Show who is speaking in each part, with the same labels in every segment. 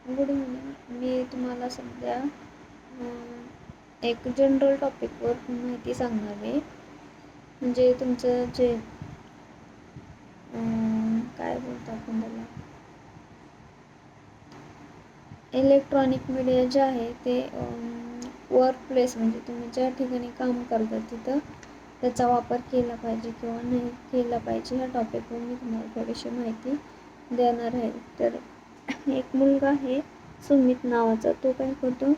Speaker 1: Good evening. मी तुम्हाला सध्या एक जनरल टॉपिकवर माहिती सांगणार आहे. म्हणजे तुमचं जे काय बोलतो आपण त्याला, इलेक्ट्रॉनिक मीडिया जे आहे ते वर्क प्लेस म्हणजे तुम्ही ज्या ठिकाणी काम करता तिथं त्याचा वापर केला पाहिजे किंवा नाही केला पाहिजे ह्या टॉपिकवर मी तुम्हाला थोडीशी माहिती देणार आहे. तर एक मुलगा आहे सुमित नावाचा, तो काय करतो,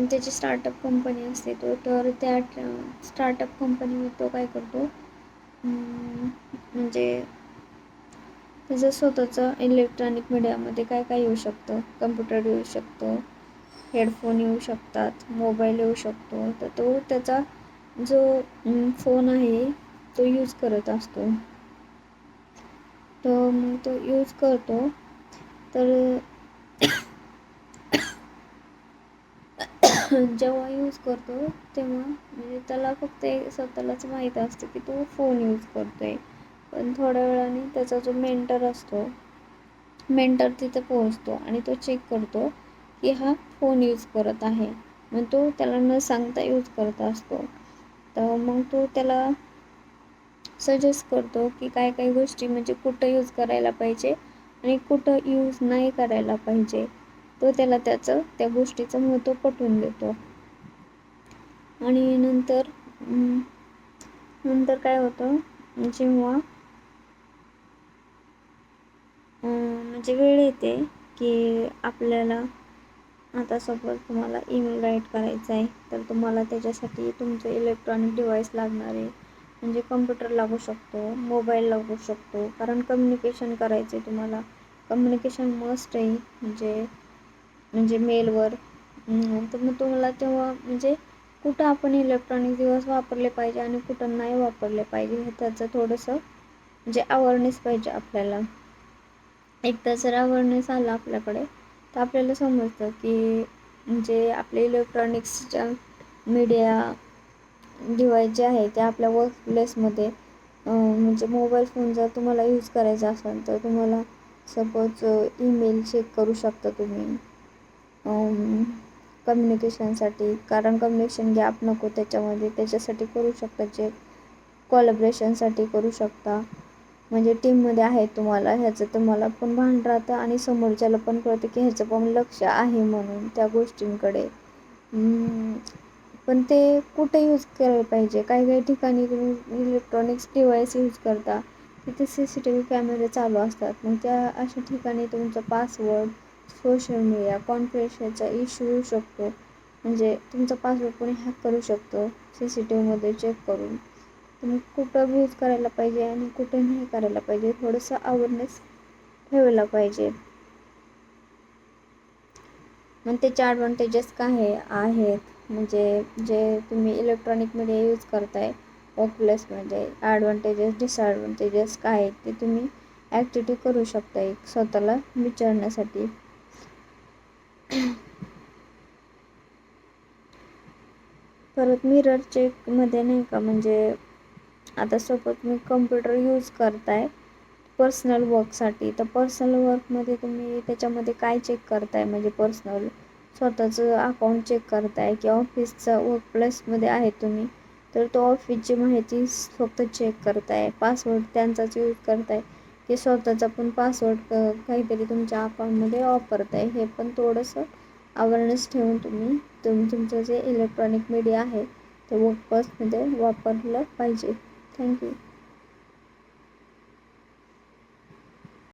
Speaker 1: त्याची स्टार्टअप कंपनी असते तर त्या स्टार्टअप कंपनीमध्ये तो काय करतो, म्हणजे त्याचं स्वतःचं इलेक्ट्रॉनिक मीडियामध्ये काय काय येऊ शकतं. कम्प्युटर येऊ शकतो, हेडफोन येऊ शकतात, मोबाईल येऊ शकतो. तर तो त्याचा जो फोन आहे तो यूज करत असतो. तो मग तो यूज करतो. तर जेव्हा यूज करतो तेव्हा म्हणजे त्याला फक्त स्वतःलाच माहीत असतं की तो फोन यूज करतोय. पण थोड्या वेळाने त्याचा जो मेंटर तिथे पोहोचतो आणि तो चेक करतो की हा फोन यूज करत आहे. मग तो त्याला न सांगता यूज करत असतो. तर मग तो त्याला सजेस्ट करतो की काय काय गोष्टी म्हणजे कुठं यूज करायला पाहिजे आणि कुठं यूज नाही करायला पाहिजे. तो त्याला त्या गोष्टीचं महत्त्व पटवून देतो. आणि नंतर काय होतं, जेव्हा म्हणजे वेळ येते की आपल्याला आता सपोज तुम्हाला ईमेल राईट करायचा आहे तर तुम्हाला त्याच्यासाठी तुमचं इलेक्ट्रॉनिक डिव्हाइस लागणार आहे. म्हणजे कम्प्युटर लागू शकतो, मोबाईल लागू शकतो, कारण कम्युनिकेशन करायचं आहे तुम्हाला. कम्युनिकेशन मस्ट आहे म्हणजे मेलवर. तर मग तुम्हाला तेव्हा म्हणजे कुठं आपण इलेक्ट्रॉनिक डिव्हाइस वापरले पाहिजे आणि कुठं नाही वापरले पाहिजे हे त्याचं थोडंसं म्हणजे अवेअरनेस पाहिजे आपल्याला. एकदा जर अवेअरनेस आला आपल्याकडे तर आपल्याला समजतं की म्हणजे आपले इलेक्ट्रॉनिक्सच्या मीडिया डिव्हाइस जे आहे ते आपल्या वर्क प्लेसमध्ये म्हणजे मोबाईल फोन जर तुम्हाला यूज करायचा असेल तर तुम्हाला सपोज ईमेल चेक करू शकता तुम्ही कम्युनिकेशनसाठी, कारण कम्युनिकेशन गॅप नको त्याच्यासाठी करू शकता चेक. कोलॅबरेशनसाठी करू शकता, म्हणजे टीममध्ये आहे ह्याचं तुम्हाला पण भान राहतं आणि समोरच्याला पण कळतं की ह्याचं पण लक्ष आहे म्हणून त्या गोष्टींकडे. पण ते कुठे यूज करायला पाहिजे, काही ठिकाणी तुम्ही इलेक्ट्रॉनिक्स डिव्हाइस यूज करता तिथे CCTV कॅमेरे चालू असतात. मग त्या अशा ठिकाणी तुमचा पासवर्ड, सोशल मीडिया, कॉन्फिडन्सचा इश्यू होऊ शकतो. म्हणजे तुमचा पासवर्ड कोणी हॅक करू शकतो CCTVमध्ये चेक करून. तुम्ही कुठं यूज करायला पाहिजे आणि कुठे नाही करायला पाहिजे थोडंसं अवेअरनेस ठेवायला पाहिजे. मग त्याचे ॲडव्हान्टेजेस काय आहेत, म्हणजे जे तुम्ही इलेक्ट्रॉनिक मीडिया यूज करताय वर्कप्लेसमध्ये, ॲडव्हान्टेजेस डिसॲडव्हान्टेजेस काय आहेत ते तुम्ही ॲक्टिव्हिटी करू शकता एक स्वतःला विचारण्यासाठी. परत मिरर चेकमध्ये नाही का, म्हणजे आता सपोज मी कम्प्युटर यूज करताय पर्सनल वर्कसाठी, तर पर्सनल वर्कमध्ये तुम्ही त्याच्यामध्ये काय चेक करताय, म्हणजे पर्सनल स्वतःचं अकाउंट चेक करताय की ऑफिसचा वर्कप्लेसमध्ये आहे तुम्ही तर तो ऑफिसची माहिती फक्त चेक करताय. पासवर्ड त्यांचाच यूज करताय की स्वतःचा पण पासवर्ड काहीतरी तुमच्या अकाउंटमध्ये वापरताय. हे पण थोडंसं अवेअरनेस ठेवून तुम्ही तुमचं जे इलेक्ट्रॉनिक मीडिया आहे ते वर्कप्लेसमध्ये वापरलं पाहिजे. थँक्यू.